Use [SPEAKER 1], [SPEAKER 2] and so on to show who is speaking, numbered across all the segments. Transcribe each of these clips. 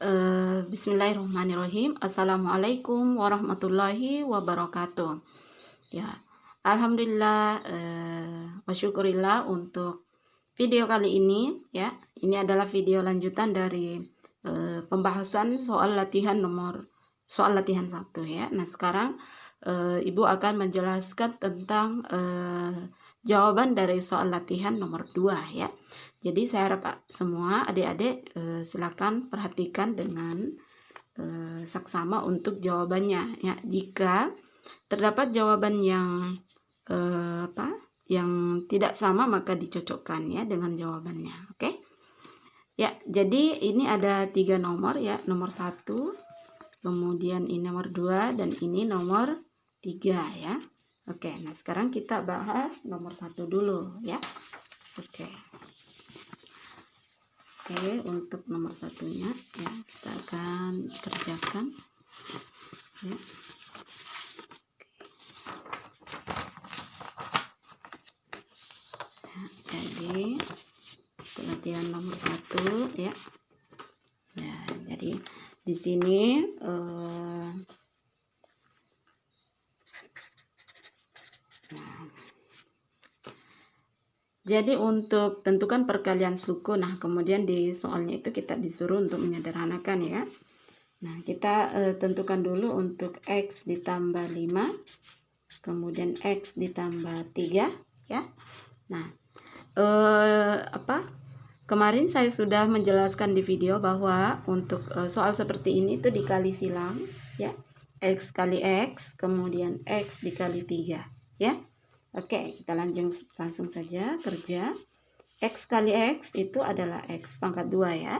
[SPEAKER 1] Bismillahirrahmanirrahim. Assalamualaikum warahmatullahi wabarakatuh. Ya, alhamdulillah wa syukurillah untuk video kali ini ya. Ini adalah video lanjutan dari pembahasan soal latihan 1 ya. Nah, sekarang Ibu akan menjelaskan tentang jawaban dari soal latihan nomor 2 ya. Jadi saya harap semua adik-adik silakan perhatikan dengan saksama untuk jawabannya ya. Jika terdapat jawaban yang yang tidak sama maka dicocokkan ya dengan jawabannya. Oke? Ya, jadi ini ada 3 nomor ya. Nomor 1, kemudian ini nomor 2 dan ini nomor 3 ya. Oke, nah sekarang kita bahas nomor 1 dulu ya. Oke, untuk nomor 1-nya ya kita akan kerjakan ya. Jadi latihan nomor 1 ya. Ya, jadi di sini jadi untuk tentukan perkalian suku, nah kemudian di soalnya itu kita disuruh untuk menyederhanakan ya. Nah, kita tentukan dulu untuk X ditambah 5, kemudian X ditambah 3 ya. Nah, kemarin saya sudah menjelaskan di video bahwa untuk soal seperti ini itu dikali silang ya. X kali X, kemudian X dikali 3 ya. Oke, kita langsung saja kerja. X kali X itu adalah X pangkat 2 ya.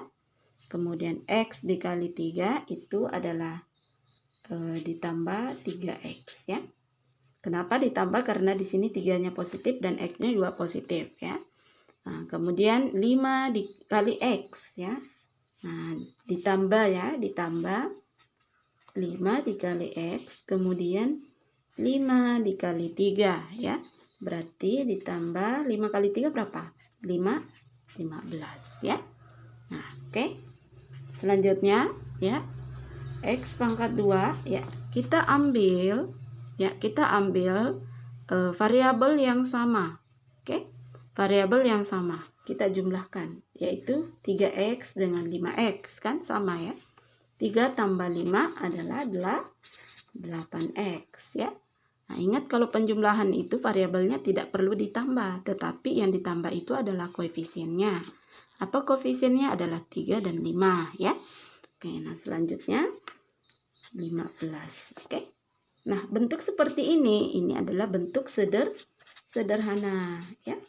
[SPEAKER 1] Kemudian X dikali 3 itu adalah ditambah 3X ya. Kenapa ditambah? Karena di sini 3-nya positif dan X-nya juga positif ya. Nah, kemudian 5 dikali X ya. Nah, ditambah ya, ditambah 5 dikali X, kemudian 5 dikali 3 ya. Berarti ditambah 5 kali 3 berapa? 15 ya. Nah, oke. Selanjutnya ya, X pangkat 2 ya. Kita ambil variabel yang sama. Oke. Variabel yang sama. Kita jumlahkan yaitu 3X dengan 5X kan sama ya. 3 tambah 5 adalah 8X ya. Nah, ingat kalau penjumlahan itu variabelnya tidak perlu ditambah, tetapi yang ditambah itu adalah koefisiennya. Apa koefisiennya? Adalah 3 dan 5 ya. Oke, nah selanjutnya 15. Oke. Nah, bentuk seperti ini adalah bentuk sederhana ya.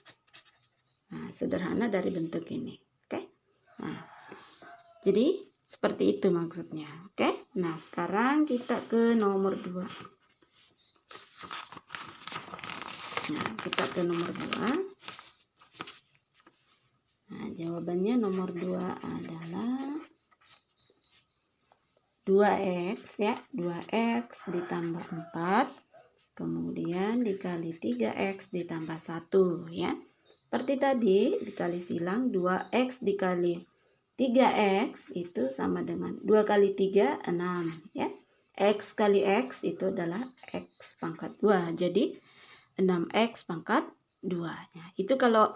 [SPEAKER 1] Nah, sederhana dari bentuk ini. Oke. Nah, jadi seperti itu maksudnya. Oke. Nah, sekarang kita ke nomor 2. Nah, kita ke nomor 2. Nah, jawabannya nomor 2 adalah 2X ya. 2X ditambah 4. Kemudian dikali 3X ditambah 1 ya. Seperti tadi dikali silang 2X dikali 3X itu sama dengan 2 kali 3 6 ya. X kali X itu adalah X pangkat 2. Jadi 6X pangkat 2-nya. Itu kalau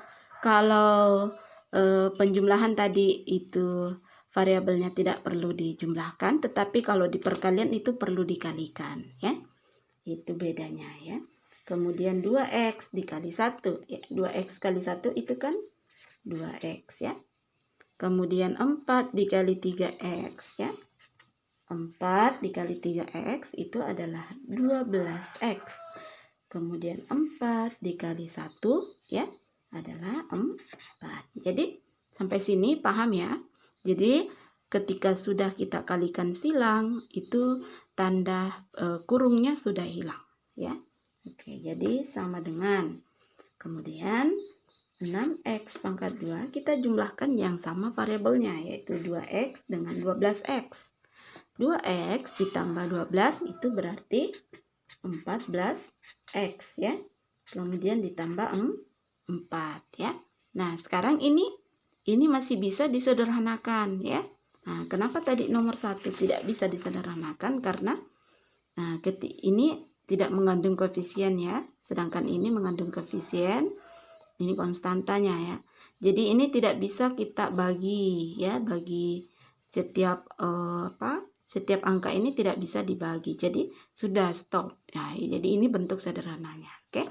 [SPEAKER 1] penjumlahan tadi itu variabelnya tidak perlu dijumlahkan, tetapi kalau di perkalian itu perlu dikalikan ya. Itu bedanya ya. Kemudian 2X dikali 1 ya. 2X kali 1 itu kan 2X ya. Kemudian 4 dikali 3X ya. 4 dikali 3X itu adalah 12X. Kemudian 4 dikali 1 ya adalah 4. Jadi sampai sini paham ya. Jadi ketika sudah kita kalikan silang itu tanda kurungnya sudah hilang ya. Oke, jadi sama dengan kemudian 6X pangkat 2 kita jumlahkan yang sama variabelnya yaitu 2X dengan 12X. 2X ditambah 12 itu berarti 14X ya. Kemudian ditambah 4 ya. Nah, sekarang ini masih bisa disederhanakan ya. Nah, kenapa tadi nomor 1 tidak bisa disederhanakan? Karena ini tidak mengandung koefisien ya, sedangkan ini mengandung koefisien, ini konstantanya ya. Jadi ini tidak bisa kita bagi ya, bagi setiap setiap angka ini tidak bisa dibagi. Jadi sudah stop. Nah, jadi ini bentuk sederhananya, oke?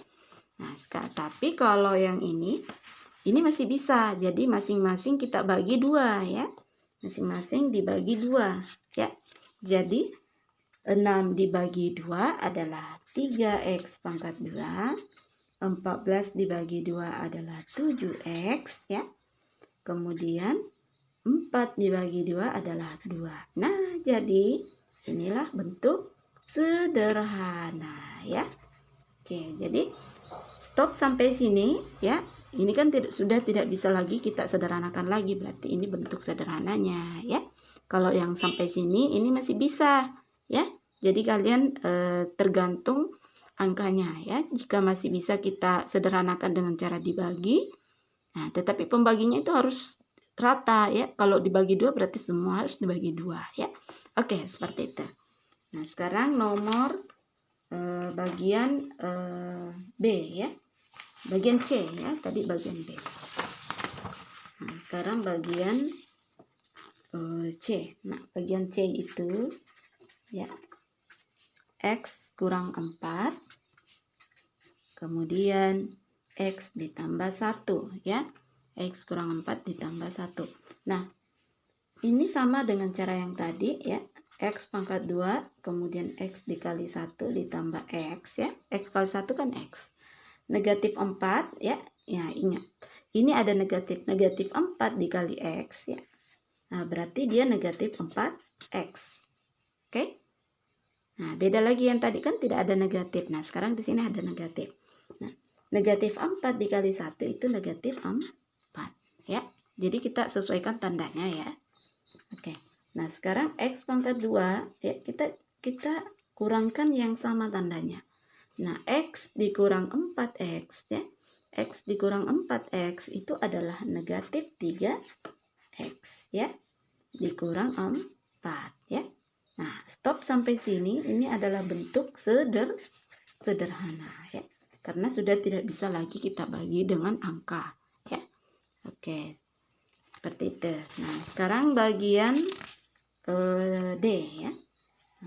[SPEAKER 1] Nah, tapi kalau yang ini masih bisa. Jadi masing-masing kita bagi 2 ya. Masing-masing dibagi 2 ya. Jadi 6 dibagi 2 adalah 3x pangkat 2. 14 dibagi 2 adalah 7x ya. Kemudian 4 dibagi 2 adalah 2. Nah, jadi inilah bentuk sederhana ya. Oke, jadi stop sampai sini ya. Ini kan sudah tidak bisa lagi kita sederhanakan lagi, berarti ini bentuk sederhananya ya. Kalau yang sampai sini ini masih bisa ya. Jadi kalian tergantung angkanya ya. Jika masih bisa kita sederhanakan dengan cara dibagi. Nah, tetapi pembaginya itu harus rata ya. Kalau dibagi 2 berarti semua harus dibagi 2 ya. Oke, seperti itu. Nah, sekarang nomor bagian B ya. Bagian C ya, tadi bagian B. Nah, sekarang bagian C. Nah, bagian C itu ya X kurang 4, kemudian X ditambah 1 ya. X kurang 4 ditambah 1. Nah, ini sama dengan cara yang tadi ya. X pangkat 2, kemudian X dikali 1 ditambah X ya. X kali 1 kan X. Negatif 4 ya. Ya, ingat. Ini ada negatif 4 dikali X ya. Nah, berarti dia negatif 4X. Oke? Nah, beda lagi yang tadi kan tidak ada negatif. Nah, sekarang di sini ada negatif. Nah, negatif 4 dikali 1 itu negatif 4 ya. Jadi kita sesuaikan tandanya ya. Oke. Nah, sekarang X pangkat 2 ya, kita kurangkan yang sama tandanya. Nah, X dikurang 4X ya. X dikurang 4X itu adalah negatif 3X ya. Dikurang 4 ya. Nah, stop sampai sini. Ini adalah bentuk sederhana ya. Karena sudah tidak bisa lagi kita bagi dengan angka ya. Oke. Seperti itu. Nah, sekarang bagian D ya.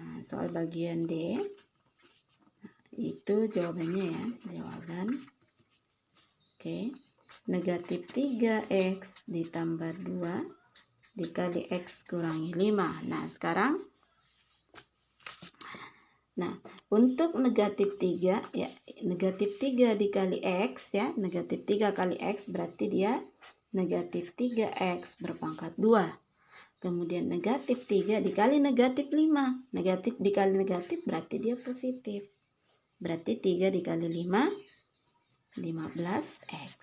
[SPEAKER 1] Nah, soal bagian D itu jawabannya ya, jawaban. Oke. Negatif 3X ditambah 2 dikali X kurangi 5. Nah, sekarang untuk negatif 3 ya, negatif 3 dikali X ya, negatif 3 kali X berarti dia negatif 3X berpangkat 2. Kemudian negatif 3 dikali negatif 5. Negatif dikali negatif berarti dia positif. Berarti 3 dikali 5, 15X.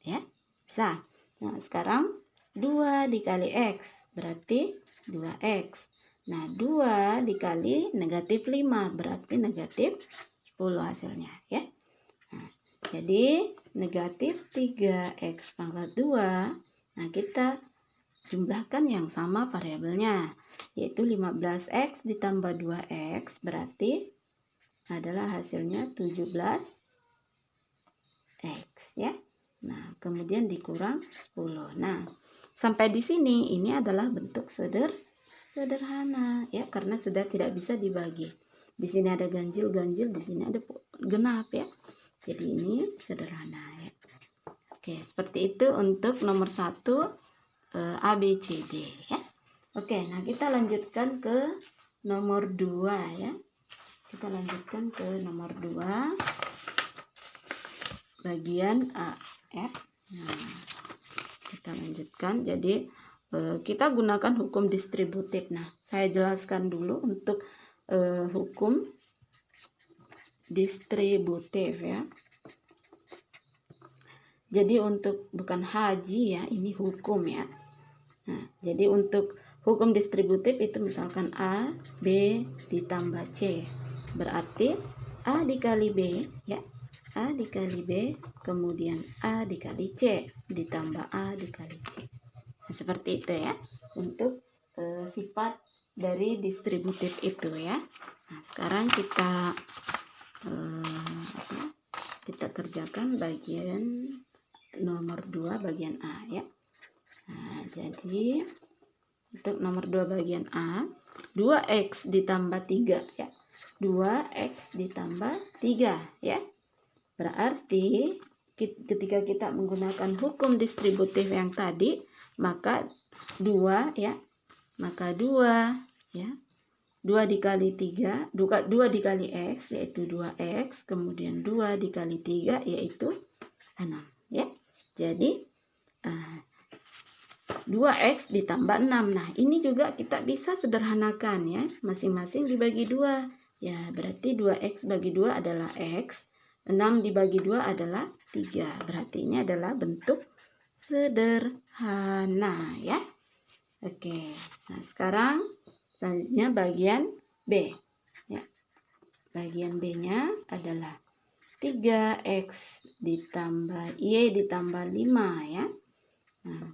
[SPEAKER 1] Ya, bisa. Nah, sekarang 2 dikali X berarti 2X. Nah, 2 dikali negatif 5 berarti negatif 10 hasilnya ya. Nah, jadi negatif 3X pangkat 2. Nah, kita jumlahkan yang sama variabelnya, yaitu 15X ditambah 2X berarti adalah hasilnya 17X ya. Nah, kemudian dikurang 10. Nah, sampai di sini ini adalah bentuk sederhana ya, karena sudah tidak bisa dibagi. Di sini ada ganjil, di sini ada genap ya. Jadi ini sederhana ya. Oke, seperti itu untuk nomor 1 A, B, C, D ya. Oke, nah kita lanjutkan ke nomor 2 ya. Kita lanjutkan ke nomor 2 bagian A ya. Nah, kita lanjutkan. Jadi kita gunakan hukum distributif. Nah, saya jelaskan dulu untuk hukum distributif ya. Jadi untuk bukan haji ya, ini hukum ya. Nah, jadi untuk hukum distributif itu misalkan A, B ditambah C. Berarti A dikali B ya. A dikali B, kemudian A dikali C ditambah A dikali C. Nah, seperti itu ya. untuk sifat dari distributif itu ya. Nah, sekarang kita kerjakan bagian nomor 2 bagian A ya. Nah, jadi untuk nomor 2 bagian A, 2x ditambah 3 ya. 2x ditambah 3 ya. Berarti ketika kita menggunakan hukum distributif yang tadi, maka 2 ya. Maka 2 ya. 2 dikali 3, 2 dikali X yaitu 2X, kemudian 2 dikali 3 yaitu 6 ya. Jadi 2X ditambah 6. Nah, ini juga kita bisa sederhanakan ya, masing-masing dibagi 2. Ya, berarti 2X bagi 2 adalah X, 6 dibagi 2 adalah 3. Berarti ini adalah bentuk sederhana ya. Oke, nah sekarang selanjutnya bagian B ya. Bagian B-nya adalah 3x ditambah y ditambah 5 ya. Nah,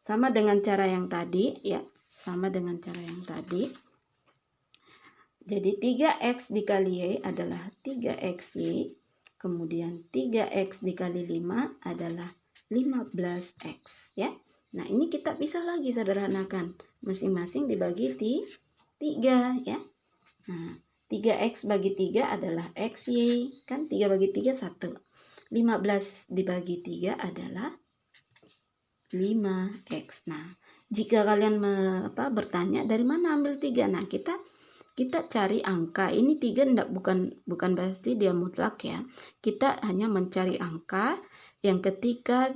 [SPEAKER 1] sama dengan cara yang tadi ya, sama dengan cara yang tadi. Jadi 3x dikali y adalah 3xy, kemudian 3x dikali 5 adalah 15x ya. Nah, ini kita bisa lagi sederhanakan, masing-masing dibagi 3 ya. Nah, 3x bagi 3 adalah xy, kan 3 bagi 3 1. 15 dibagi 3 adalah 5x. Nah, jika kalian bertanya dari mana ambil 3? Nah, kita cari angka. Ini 3 bukan berarti dia mutlak ya. Kita hanya mencari angka yang ketika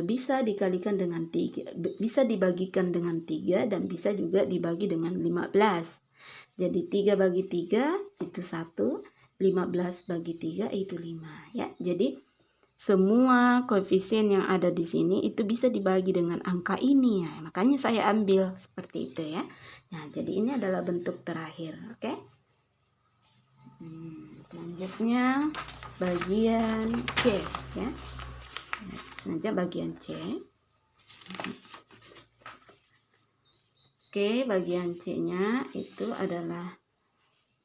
[SPEAKER 1] bisa dikalikan dengan 3, bisa dibagikan dengan 3 dan bisa juga dibagi dengan 15. Jadi 3 bagi 3 itu 1, 15 bagi 3 itu 5 ya. Jadi semua koefisien yang ada di sini itu bisa dibagi dengan angka ini ya. Makanya saya ambil seperti itu ya. Nah, jadi ini adalah bentuk terakhir, oke? Selanjutnya bagian C ya. Selanjutnya bagian C. Oke, bagian C-nya itu adalah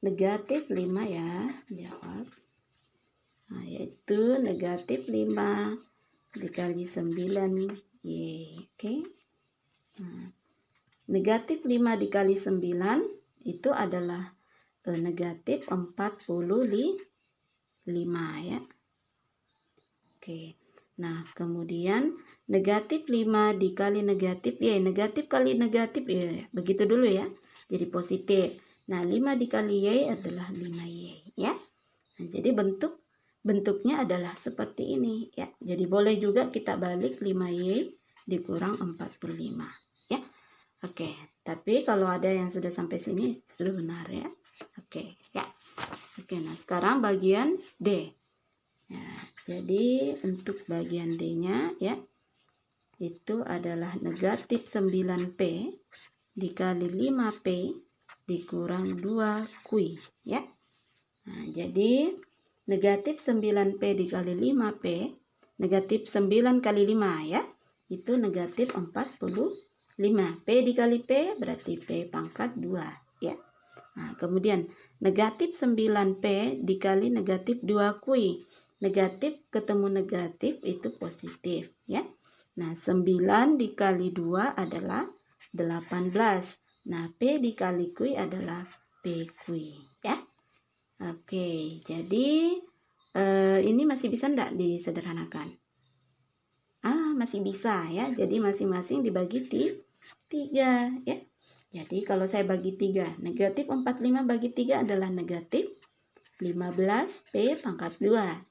[SPEAKER 1] negatif 5 ya, jawab. Nah, yaitu negatif 5 dikali 9Y, oke. Nah, negatif 5 dikali 9 itu adalah negatif 45 ya. Oke. Nah, kemudian negatif 5 dikali negatif Y, negatif kali negatif ya, begitu dulu ya. Jadi positif. Nah, 5 dikali Y adalah 5Y ya. Nah, jadi bentuknya adalah seperti ini ya. Jadi boleh juga kita balik 5Y dikurang 45 ya. Oke, tapi kalau ada yang sudah sampai sini sudah benar ya. Oke, ya. Oke, nah sekarang bagian D. Ya, jadi untuk bagian D-nya ya, itu adalah negatif 9P dikali 5P dikurang 2Q ya. Nah, jadi negatif 9P dikali 5P, negatif 9 kali 5 ya, itu negatif 45. P dikali P berarti P pangkat 2 ya. Nah, kemudian negatif 9P dikali negatif 2Q. Negatif ketemu negatif itu positif ya. Nah, 9 dikali 2 adalah 18. Nah, P dikali Q adalah PQ ya. Oke, jadi ini masih bisa enggak disederhanakan? Masih bisa ya. Jadi masing-masing dibagi 3 ya. Jadi kalau saya bagi 3, negatif 45 bagi 3 adalah negatif 15 P pangkat 2.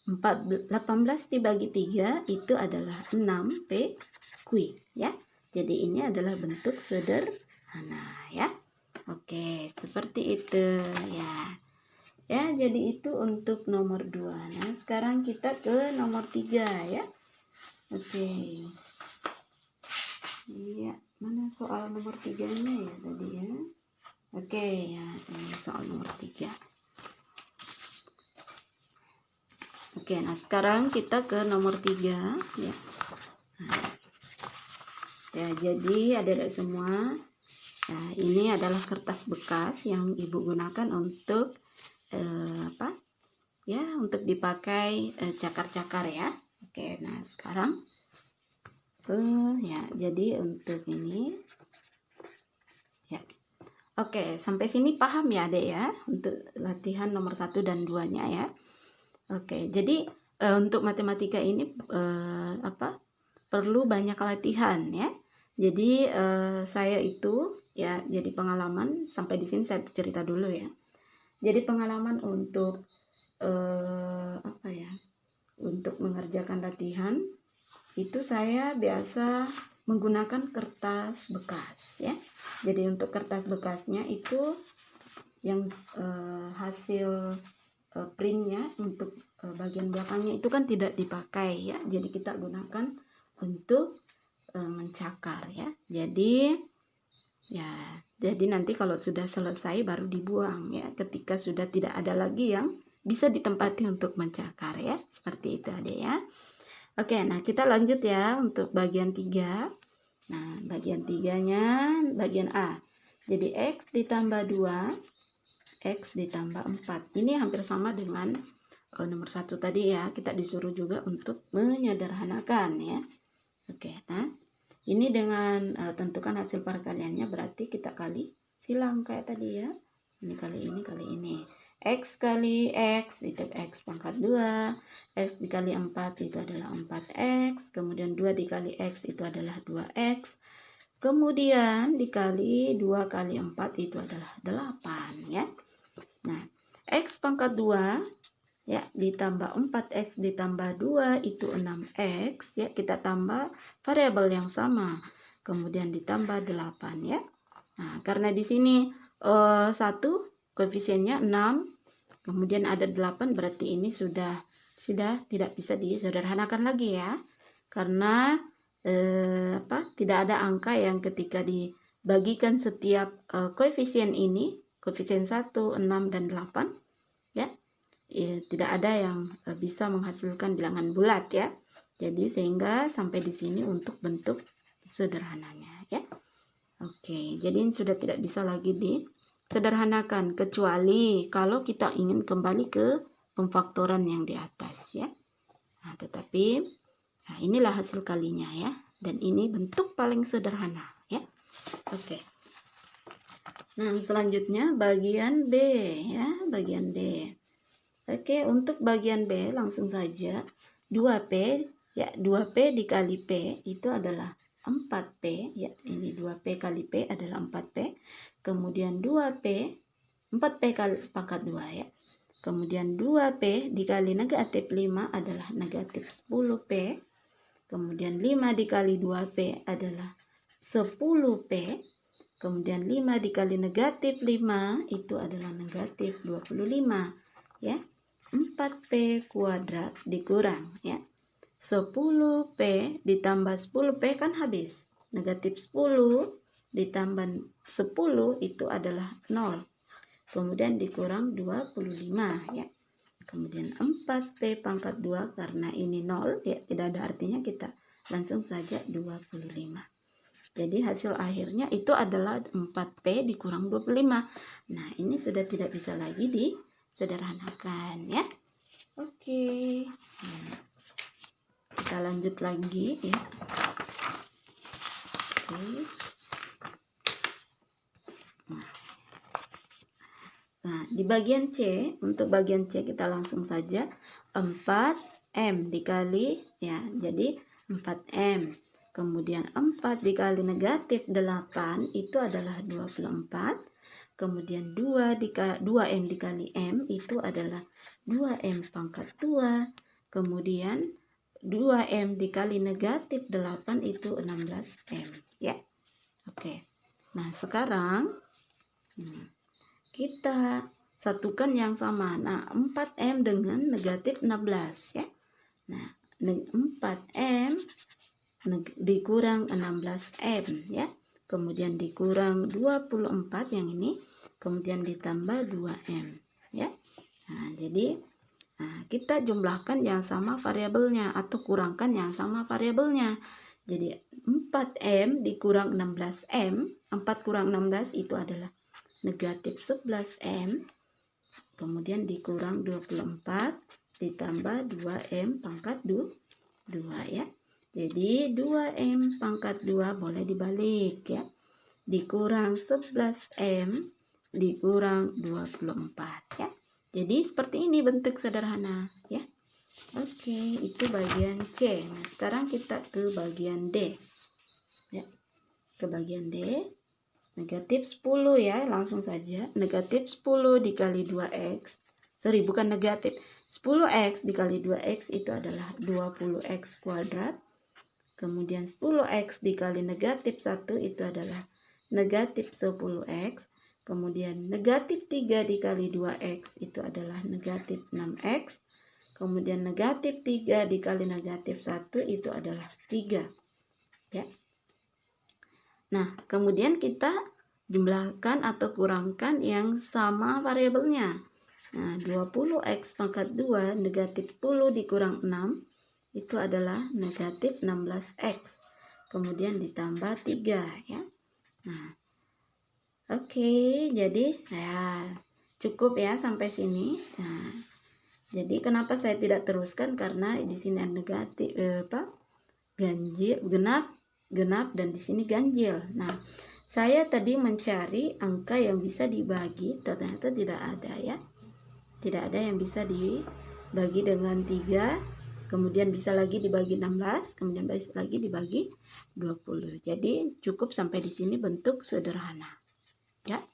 [SPEAKER 1] 18 dibagi 3 itu adalah 6 P Q ya. Jadi ini adalah bentuk sederhana ya. Oke, seperti itu ya. Ya, jadi itu untuk nomor 2. Nah, sekarang kita ke nomor 3 ya. Oke. Iya, mana soal nomor 3-nya ya tadi ya. Oke, ya, ini soal nomor 3. Oke, nah sekarang kita ke nomor 3 ya. Nah, Ya, jadi adik-adik semua, nah, ini adalah kertas bekas yang Ibu gunakan untuk apa? Ya, untuk dipakai cakar-cakar ya. Oke, nah sekarang ya, jadi untuk ini ya. Oke, sampai sini paham ya Adek ya, untuk latihan nomor 1 dan 2-nya ya. Oke, jadi untuk matematika ini perlu banyak latihan ya. Jadi saya itu ya, jadi pengalaman sampai di sini saya cerita dulu ya. Jadi pengalaman untuk untuk mengerjakan latihan itu saya biasa menggunakan kertas bekas ya. Jadi untuk kertas bekasnya itu yang hasil printnya untuk bagian belakangnya itu kan tidak dipakai ya. Jadi kita gunakan untuk mencakar ya. Jadi nanti kalau sudah selesai baru dibuang ya, ketika sudah tidak ada lagi yang bisa ditempati untuk mencakar ya. Seperti itu Adek ya. Oke, nah kita lanjut ya untuk bagian 3. Nah, bagian 3-nya bagian A. Jadi X ditambah 2, X ditambah 4. Ini hampir sama dengan nomor 1 tadi ya. Kita disuruh juga untuk menyederhanakan ya. Oke, nah ini dengan tentukan hasil perkaliannya, berarti kita kali silang kayak tadi ya. Ini kali ini kali ini. X kali X itu X pangkat 2. X dikali 4 itu adalah 4X. Kemudian 2 dikali X itu adalah 2X. Kemudian dikali 2 kali 4 itu adalah 8 ya. Nah, X pangkat 2 ya ditambah 4X ditambah 2 itu 6X ya, kita tambah variabel yang sama, kemudian ditambah 8 ya. Nah, karena di sini 1 koefisiennya 6, kemudian ada 8, berarti ini sudah tidak bisa disederhanakan lagi ya, karena tidak ada angka yang ketika dibagikan setiap koefisien ini, koefisien 1, 6 dan 8 ya, tidak ada yang bisa menghasilkan bilangan bulat ya. Jadi sehingga sampai di sini untuk bentuk sederhananya ya. Oke, jadi ini sudah tidak bisa lagi disederhanakan kecuali kalau kita ingin kembali ke pemfaktoran yang di atas ya. Nah, tetapi inilah hasil kalinya ya, dan ini bentuk paling sederhana ya. Oke. Nah, selanjutnya bagian B ya, bagian B. Oke, untuk bagian B langsung saja 2P ya, 2P dikali P itu adalah 4P ya. Ini 2P kali P adalah 4P. Kemudian 2P 4P kali pangkat 2 ya. Kemudian 2P dikali negatif 5 adalah negatif 10P. Kemudian 5 dikali 2P adalah 10P. Kemudian 5 dikali negatif 5 itu adalah negatif 25 ya. 4P kuadrat dikurang ya 10P ditambah 10P kan habis, negatif 10 ditambah 10 itu adalah 0, kemudian dikurang 25 ya. Kemudian 4P pangkat 2 karena ini 0 ya, tidak ada artinya, kita langsung saja 25. Jadi hasil akhirnya itu adalah 4P dikurang 25. Nah, ini sudah tidak bisa lagi disederhanakan ya. Oke. Kita lanjut lagi ya. Oke. Nah, di bagian C, untuk bagian C kita langsung saja 4M dikali ya. Jadi 4M. Kemudian 4 dikali negatif 8 itu adalah 24. Kemudian 2M dikali M itu adalah 2M pangkat 2. Kemudian 2M dikali negatif 8 itu 16M ya. Oke. Nah, sekarang kita satukan yang sama. Nah, 4M dengan negatif 16 ya. Nah, 4M dikurang 16M ya. Kemudian dikurang 24 yang ini, kemudian ditambah 2M ya. Nah, jadi kita jumlahkan yang sama variabelnya atau kurangkan yang sama variabelnya. Jadi 4M dikurang 16M, 4 kurang 16 itu adalah negatif 11M, kemudian dikurang 24 ditambah 2M pangkat 2 ya. Jadi 2M pangkat 2 boleh dibalik ya. Dikurang 11M dikurang 24 ya. Jadi seperti ini bentuk sederhana ya. Oke, itu bagian C. Nah, sekarang kita ke bagian D. Ya. Ke bagian D. Negatif 10 ya, langsung saja. Negatif 10 dikali 2x. Sorry, bukan negatif. 10x dikali 2x itu adalah 20x kuadrat. Kemudian 10x dikali negatif 1 itu adalah negatif 10x. Kemudian negatif 3 dikali 2x itu adalah negatif 6x. Kemudian negatif 3 dikali negatif 1 itu adalah 3. Ya. Nah, kemudian kita jumlahkan atau kurangkan yang sama variabelnya. Nah, 20x pangkat 2 negatif 10 dikurang 6 itu adalah negatif 16x. Kemudian ditambah 3 ya. Nah, oke, jadi ya cukup ya sampai sini. Nah, jadi kenapa saya tidak teruskan, karena di sini ada negatif ganjil, genap dan di sini ganjil. Nah, saya tadi mencari angka yang bisa dibagi, ternyata tidak ada ya. Tidak ada yang bisa dibagi dengan 3, kemudian bisa lagi dibagi 16, kemudian bisa lagi dibagi 20. Jadi cukup sampai di sini bentuk sederhana. Ya.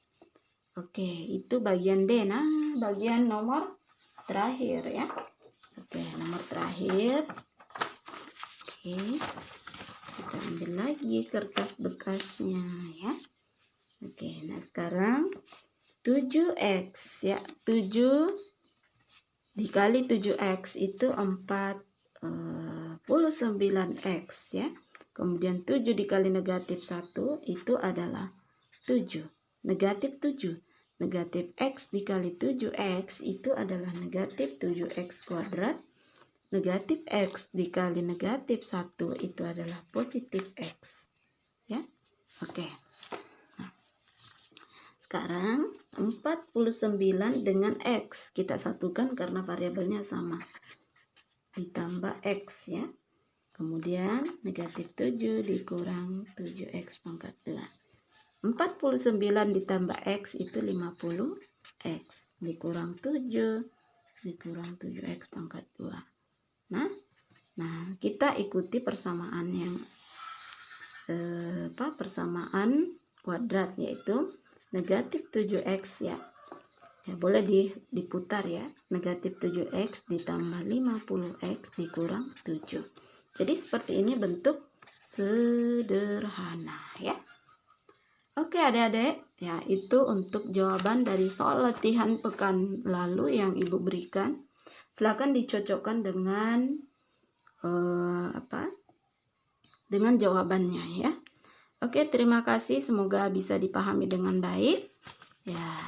[SPEAKER 1] Oke, itu bagian D. Nah, bagian nomor terakhir ya. Oke, nomor terakhir. Oke. Kita ambil lagi kertas bekasnya ya. Oke, nah sekarang 7x ya. 7 dikali 7x itu 49x ya. Kemudian 7 dikali negatif 1 itu adalah 7. Negatif 7. Negatif x dikali 7x itu adalah negatif 7x kuadrat. Negatif x dikali negatif 1 itu adalah positif x. Ya. Oke. Nah, sekarang 49 dengan x kita satukan karena variabelnya sama. Ditambah x ya. Kemudian negatif 7 dikurang 7x pangkat 2. 49 ditambah x itu 50x. Dikurang 7 dikurang 7x pangkat 2. Nah, kita ikuti persamaan yang persamaan kuadrat, yaitu negatif 7x ya. Ya, boleh diputar ya. Negatif 7x ditambah 50x dikurang 7. Jadi seperti ini bentuk sederhana ya. Oke adik-adik, ya itu untuk jawaban dari soal latihan pekan lalu yang Ibu berikan. Silakan dicocokkan dengan dengan jawabannya ya. Oke, terima kasih, semoga bisa dipahami dengan baik. Ya.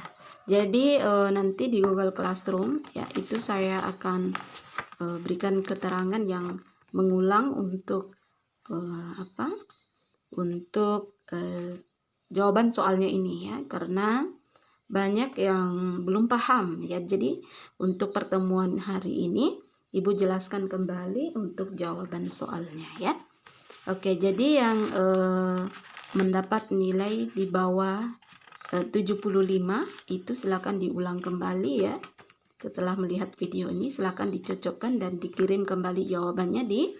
[SPEAKER 1] Jadi nanti di Google Classroom ya itu saya akan berikan keterangan yang mengulang untuk jawaban soalnya ini ya, karena banyak yang belum paham ya. Jadi untuk pertemuan hari ini Ibu jelaskan kembali untuk jawaban soalnya ya. Oke, jadi yang mendapat nilai di bawah 75 itu silakan diulang kembali ya. Setelah melihat video ini silakan dicocokkan dan dikirim kembali jawabannya di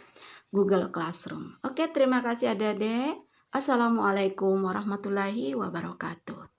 [SPEAKER 1] Google Classroom. Oke, terima kasih adik-adik. Assalamualaikum warahmatullahi wabarakatuh.